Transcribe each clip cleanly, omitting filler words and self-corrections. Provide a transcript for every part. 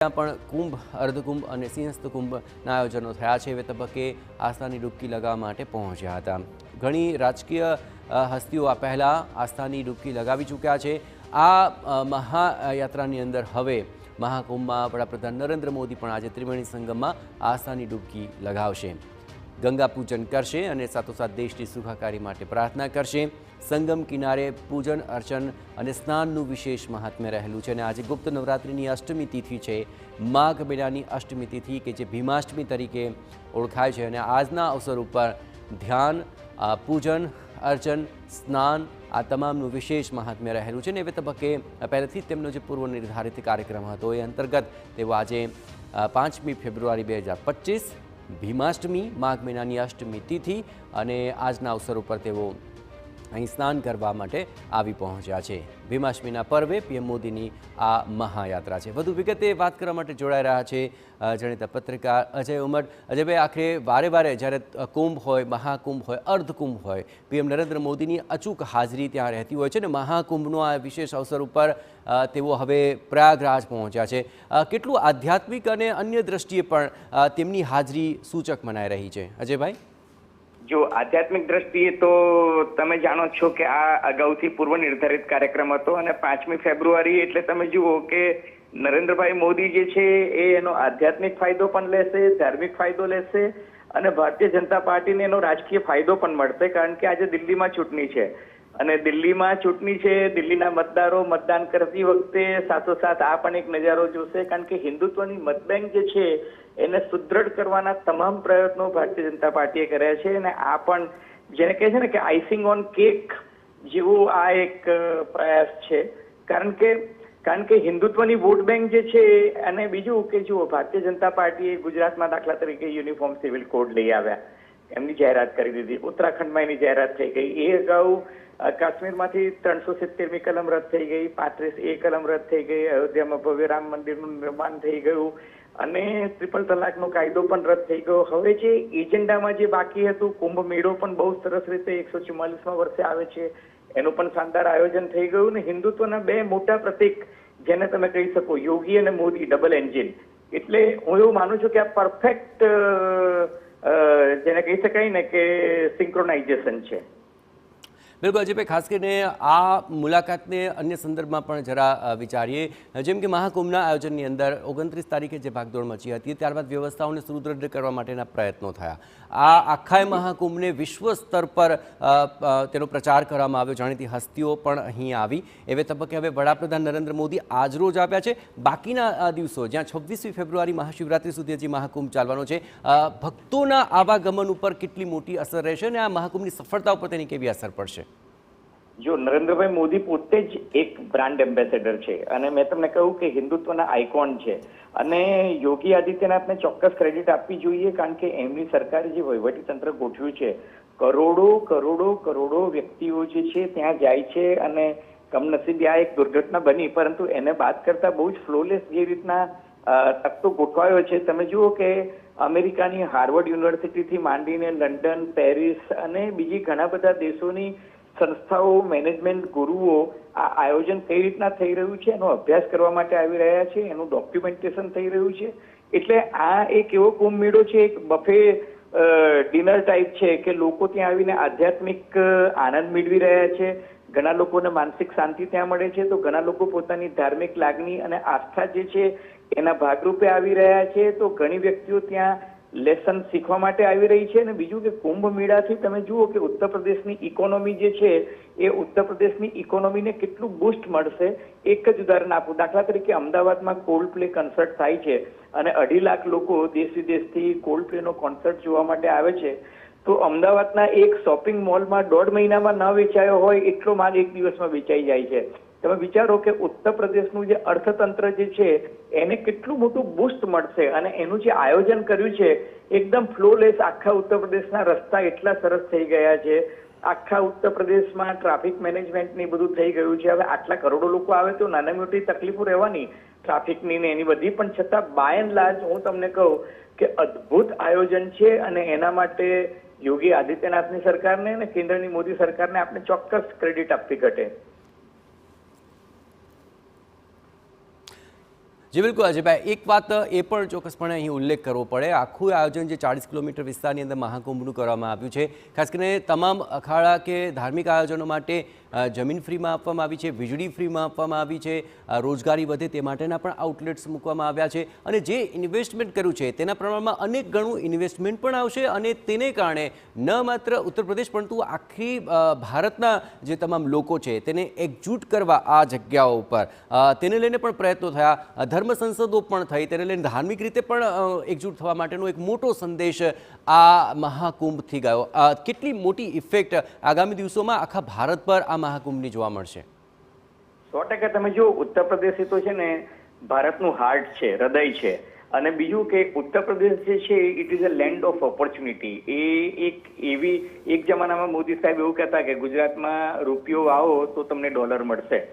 ત્યાં પણ કુંભ, અર્ધકુંભ અને સિંહસ્થ કુંભના આયોજનો થયા છે. હવે તબક્કે આસ્થાની ડૂબકી લગાવવા માટે પહોંચ્યા હતા. ઘણી રાજકીય હસ્તીઓ આ પહેલાં આસ્થાની ડૂબકી લગાવી ચૂક્યા છે. આ મહાયાત્રાની અંદર હવે મહાકુંભમાં વડાપ્રધાન નરેન્દ્ર મોદી પણ આજે ત્રિવેણી સંગમમાં આસ્થાની ડૂબકી લગાવશે. ગંગા પૂજન કરશે અને સાથોસાથ દેશની સુખાકારી માટે પ્રાર્થના કરશે. સંગમ કિનારે પૂજન અર્ચન અને સ્નાનનું વિશેષ મહાત્મ્ય રહેલું છે અને આજે ગુપ્ત નવરાત્રિની અષ્ટમી તિથિ છે. માઘ મહિનાની અષ્ટમી તિથિ કે જે ભીમાષ્ટમી તરીકે ઓળખાય છે અને આજના અવસર ઉપર ધ્યાન, પૂજન અર્ચન, સ્નાન આ તમામનું વિશેષ મહાત્મ્ય રહેલું છે. ને એ તબક્કે પહેલેથી જ તેમનો જે પૂર્વ નિર્ધારિત કાર્યક્રમ હતો એ અંતર્ગત તેઓ આજે 5મી ફેબ્રુઆરી 2025 ભીમાષ્ટમી, માઘ મહિનાની અષ્ટમી તિથિ અને આજના અવસર ઉપર તેઓ અહીં સ્નાન કરવા માટે આવી પહોંચ્યા છે. ભીમાષ્ટમીના પર્વે પીએમ મોદીની આ મહાયાત્રા છે. વધુ વિગતે વાત કરવા માટે જોડાઈ રહ્યા છે જાણીતા પત્રકાર અજય ઉમટ. અજયભાઈ, આખરે વારે વારે જ્યારે કુંભ હોય, મહાકુંભ હોય, અર્ધકુંભ હોય, પીએમ નરેન્દ્ર મોદીની અચૂક હાજરી ત્યાં રહેતી હોય છે ને મહાકુંભનો આ વિશેષ અવસર ઉપર તેઓ હવે પ્રયાગરાજ પહોંચ્યા છે. કેટલું આધ્યાત્મિક અને અન્ય દ્રષ્ટિએ પણ તેમની હાજરી સૂચક મનાઈ રહી છે અજયભાઈ? જો આધ્યાત્મિક દ્રષ્ટિએ તો તમે જાણો છો કે આ અગાઉથી પૂર્વ નિર્ધારિત કાર્યક્રમ હતો અને 5મી ફેબ્રુઆરી એટલે તમે જુઓ કે નરેન્દ્રભાઈ મોદી જે છે એનો આધ્યાત્મિક ફાયદો પણ લેશે, ધાર્મિક ફાયદો લેશે અને ભારતીય જનતા પાર્ટીને એનો રાજકીય ફાયદો પણ મળશે. કારણ કે આજે દિલ્હીમાં ચૂંટણી છે અને દિલ્હીમાં ચૂંટણી છે, દિલ્હીના મતદારો મતદાન કરતી વખતે સાથોસાથ આ પણ એક નજારો જોશે. કારણ કે હિન્દુત્વની મતબેંક જે છે એને સુદૃઢ કરવાના તમામ પ્રયત્નો ભારતીય જનતા પાર્ટીએ કર્યા છે અને આ પણ જેને કહે છે ને કે આઈસિંગ ઓન કેક જેવો આ એક પ્રયાસ છે. કારણ કે હિન્દુત્વની વોટ બેંક જે છે અને બીજું કે જુઓ ભારતીય જનતા પાર્ટીએ ગુજરાતમાં દાખલા તરીકે યુનિફોર્મ સિવિલ કોડ લઈ આવ્યા, એમની જાહેરાત કરી દીધી. ઉત્તરાખંડમાં એની જાહેરાત થઈ ગઈ. એ અગાઉ કાશ્મીરમાંથી 370મી કલમ રદ થઈ ગઈ, 35A કલમ રદ થઈ ગઈ, અયોધ્યામાં ભવ્ય રામ મંદિરનું નિર્માણ થઈ ગયું અને ટ્રિપલ તલાકનો કાયદો પણ રદ થઈ ગયો. હવે જે એજન્ડામાં જે બાકી હતું, કુંભ મેળો પણ બહુ સરસ રીતે 144મા વર્ષે આવે છે, એનું પણ શાનદાર આયોજન થઈ ગયું ને હિન્દુત્વના બે મોટા પ્રતીક જેને તમે કહી શકો યોગી અને મોદી, ડબલ એન્જિન. એટલે હું એવું માનું છું કે આ પરફેક્ટ જેને કહી શકાય ને કે સિંક્રોનાઇઝેશન છે. બિલકુલ અજયભાઈ, ખાસ કરીને આ મુલાકાતને અન્ય સંદર્ભમાં પણ જરા વિચારીએ. જેમ કે મહાકુંભના આયોજનની અંદર 29 તારીખે જે ભાગદોડ મચી હતી, ત્યારબાદ વ્યવસ્થાઓને સુદૃઢ કરવા માટેના પ્રયત્નો થયા. આ આખા મહાકુંભને વિશ્વ સ્તર પર તેનો પ્રચાર કરવામાં આવ્યો. જાણીતી હસ્તીઓ પણ અહીં આવી. એવે તબક્કે હવે વડાપ્રધાન નરેન્દ્ર મોદી આજરોજ આવ્યા છે. બાકીના દિવસો જ્યાં 26મી ફેબ્રુઆરી મહાશિવરાત્રી સુધી હજી મહાકુંભ ચાલવાનો છે, ભક્તોના આવાગમન ઉપર કેટલી મોટી અસર રહેશે અને આ મહાકુંભની સફળતા ઉપર તેની કેવી અસર પડશે? જો નરેન્દ્રભાઈ મોદી પોતે જ એક બ્રાન્ડ એમ્બેસેડર છે અને મેં તમને કહ્યું કે હિન્દુત્વના આઇકોન છે અને યોગી આદિત્યનાથને ચોક્કસ ક્રેડિટ આપવી જોઈએ. કારણ કે એમની સરકારે જે વહીવટીતંત્ર ગોઠવ્યું છે, કરોડો કરોડો કરોડો વ્યક્તિઓ જે છે ત્યાં જાય છે અને કમનસીબે આ એક દુર્ઘટના બની, પરંતુ એને બાદ કરતા બહુ જ ફ્લોલેસ જે રીતના તકતો ગોઠવાયો છે. તમે જુઓ કે અમેરિકાની હાર્વર્ડ યુનિવર્સિટીથી માંડીને લંડન, પેરિસ અને બીજી ઘણા બધા દેશોની સંસ્થાઓ, મેનેજમેન્ટ ગુરુઓ આ આયોજન કઈ રીતના થઈ રહ્યું છે એનો અભ્યાસ કરવા માટે આવી રહ્યા છે, એનું ડોક્યુમેન્ટેશન થઈ રહ્યું છે. એટલે આ એક એવો કુંભ મેળો છે, એક બફે ડિનર ટાઈપ છે કે લોકો ત્યાં આવીને આધ્યાત્મિક આનંદ મેળવી રહ્યા છે. ઘણા લોકોને માનસિક શાંતિ ત્યાં મળે છે, તો ઘણા લોકો પોતાની ધાર્મિક લાગણી અને આસ્થા જે છે એના ભાગરૂપે આવી રહ્યા છે. તો ઘણી વ્યક્તિઓ ત્યાં લેસન શીખવા માટે આવી રહી છે. અને બીજું કે કુંભ મેળાથી તમે જુઓ કે ઉત્તર પ્રદેશની ઇકોનોમી જે છે એ ઉત્તર પ્રદેશની ઇકોનોમીને કેટલું બૂસ્ટ મળશે. એક જ ઉદાહરણ આપું, દાખલા તરીકે અમદાવાદમાં કોલ્ડ પ્લે કન્સર્ટ થાય છે અને 2.5 લાખ લોકો દેશ વિદેશથી કોલ્ડ પ્લેનો કોન્સર્ટ જોવા માટે આવે છે. તો અમદાવાદના એક શોપિંગ મોલમાં 1.5 મહિનામાં ન વેચાયો હોય એટલો માલ એક દિવસમાં વેચાઈ જાય છે. તમે વિચારો કે ઉત્તર પ્રદેશનું જે અર્થતંત્ર જે છે એને કેટલું મોટું બૂસ્ટ મળશે અને એનું જે આયોજન કર્યું છે એકદમ ફ્લોલેસ. આખા ઉત્તર પ્રદેશના રસ્તા એટલા સરસ થઈ ગયા છે, આખા ઉત્તર પ્રદેશમાં ટ્રાફિક મેનેજમેન્ટ ને બધું થઈ ગયું છે. હવે આટલા કરોડો લોકો આવે તો નાના મોટી તકલીફો રહેવાની ટ્રાફિકની ને એની બધી, પણ છતાં બાય એન્ડ લાર્જ હું તમને કહું કે અદ્ભુત આયોજન છે અને એના માટે યોગી આદિત્યનાથની સરકારને અને કેન્દ્રની મોદી સરકારને આપણે ચોક્કસ ક્રેડિટ આપવી ઘટે. જી બિલકુલ અજયભાઈ, એક વાત એ પણ ચોક્કસપણે અહીં ઉલ્લેખ કરવો પડે, આખું આયોજન જે 40 કિલોમીટર વિસ્તારની અંદર મહાકુંભનું કરવામાં આવ્યું છે, ખાસ કરીને તમામ અખાડા કે ધાર્મિક આયોજનો માટે જમીન ફ્રીમાં આપવામાં આવી છે, વીજળી ફ્રીમાં આપવામાં આવી છે, રોજગારી વધે તે માટેના પણ આઉટલેટ્સ મૂકવામાં આવ્યા છે, અને જે ઇન્વેસ્ટમેન્ટ કર્યું છે તેના પ્રમાણમાં અનેક ગણું ઇન્વેસ્ટમેન્ટ પણ આવશે, અને તેને કારણે ન માત્ર ઉત્તર પ્રદેશ પરંતુ આખી ભારતના જે તમામ લોકો છે તેને એકજૂટ કરવા આ જગ્યાઓ ઉપર તેને લઈને પણ પ્રયત્નો થયા, ધર્મ સંસદો પણ થઈ, તેને લઈને ધાર્મિક રીતે પણ એકજૂટ થવા માટેનો એક મોટો સંદેશ આ મહાકુંભથી ગયો. કેટલી મોટી ઇફેક્ટ આગામી દિવસોમાં આખા ભારત પર આ મહાકુંભની જોવા મળશે? 100% તમે જો ઉત્તર પ્રદેશ તો છે ને ભારતનું હાર્ટ છે, હૃદય છે, અને બીજું કે ઉત્તર પ્રદેશ જે છે it is a land of opportunity. એ એક જમાનામાં મોદી સાહેબ એવું કહેતા કે ગુજરાતમાં રૂપિયો આવો તો તમને ડોલર મળશે,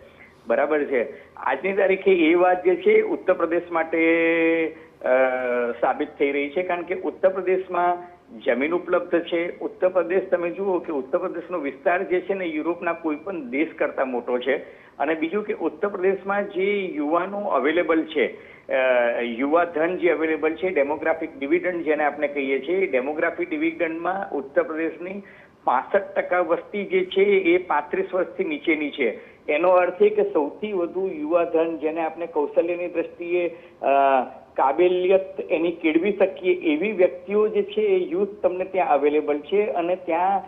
બરાબર છે. આજની તારીખે એ વાત જે છે ઉત્તર પ્રદેશ માટે સાબિત થઈ રહી છે, કારણ કે ઉત્તર પ્રદેશમાં જમીન ઉપલબ્ધ છે. ઉત્તર પ્રદેશ તમે જુઓ કે ઉત્તર પ્રદેશનો વિસ્તાર જે છે ને યુરોપના કોઈ પણ દેશ કરતા મોટો છે, અને બીજું કે ઉત્તર પ્રદેશમાં જે યુવાનો અવેલેબલ છે, યુવા ધન જે અવેલેબલ છે, ડેમોગ્રાફિક ડિવિડન્ડ જેને આપણે કહીએ છીએ, ડેમોગ્રાફિક ડિવિડન્ડમાં ઉત્તર પ્રદેશની 65% વસ્તી જે છે એ 35 વર્ષથી નીચેની છે. એનો અર્થ એ કે સૌથી વધુ યુવા ધન જેને આપણે કૌશલ્યની દ્રષ્ટિએ કાબેલિયત એની કેળવી શકીએ એવી વ્યક્તિઓ જે છે એ યુથ તમને ત્યાં અવેલેબલ છે. અને ત્યાં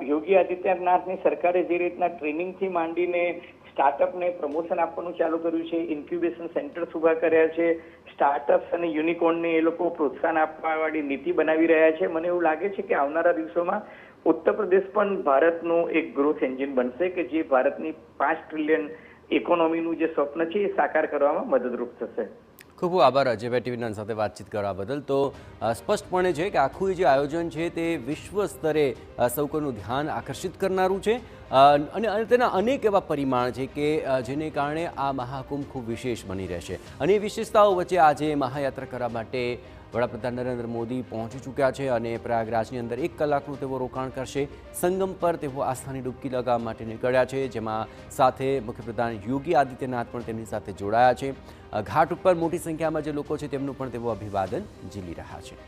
યોગી આદિત્યનાથની સરકારે જે રીતના ટ્રેનિંગથી માંડીને સ્ટાર્ટઅપને પ્રમોશન આપવાનું ચાલુ કર્યું છે, ઇન્ક્યુબેશન સેન્ટર્સ ઊભા કર્યા છે, સ્ટાર્ટઅપ્સ અને યુનિકોર્નને એ લોકો પ્રોત્સાહન આપવાવાળી નીતિ બનાવી રહ્યા છે. મને એવું લાગે છે કે આવનારા દિવસોમાં ઉત્તર પ્રદેશ પણ ભારતનું એક ગ્રોથ એન્જિન બનશે કે જે ભારતની 5 ટ્રિલિયન ઇકોનોમીનું જે સ્વપ્ન છે એ સાકાર કરવામાં મદદરૂપ થશે. ખૂબ ખૂબ આભાર અજયભાઈ ટીવી9 સાથે વાતચીત કરવા બદલ. તો સ્પષ્ટપણે છે કે આખું જે આયોજન છે તે વિશ્વ સ્તરે સૌ કોઈનું ધ્યાન આકર્ષિત કરનારું છે, અને તેના અનેક એવા પરિમાણ છે કે જેને કારણે આ મહાકુંભ ખૂબ વિશેષ બની રહેશે. અને એ વિશેષતાઓ વચ્ચે આજે મહાયાત્રા કરવા માટે વડાપ્રધાન નરેન્દ્ર મોદી પહોંચી ચૂક્યા છે, અને પ્રયાગરાજની અંદર 1 કલાકનું તેઓ રોકાણ કરશે. સંગમ પર તેઓ આસ્થાની ડૂબકી લગાવવા માટે નીકળ્યા છે, જેમાં સાથે મુખ્યપ્રધાન યોગી આદિત્યનાથ પણ તેમની સાથે જોડાયા છે. ઘાટ ઉપર મોટી સંખ્યામાં જે લોકો છે તેમનું પણ તેઓ અભિવાદન ઝીલી રહ્યા છે.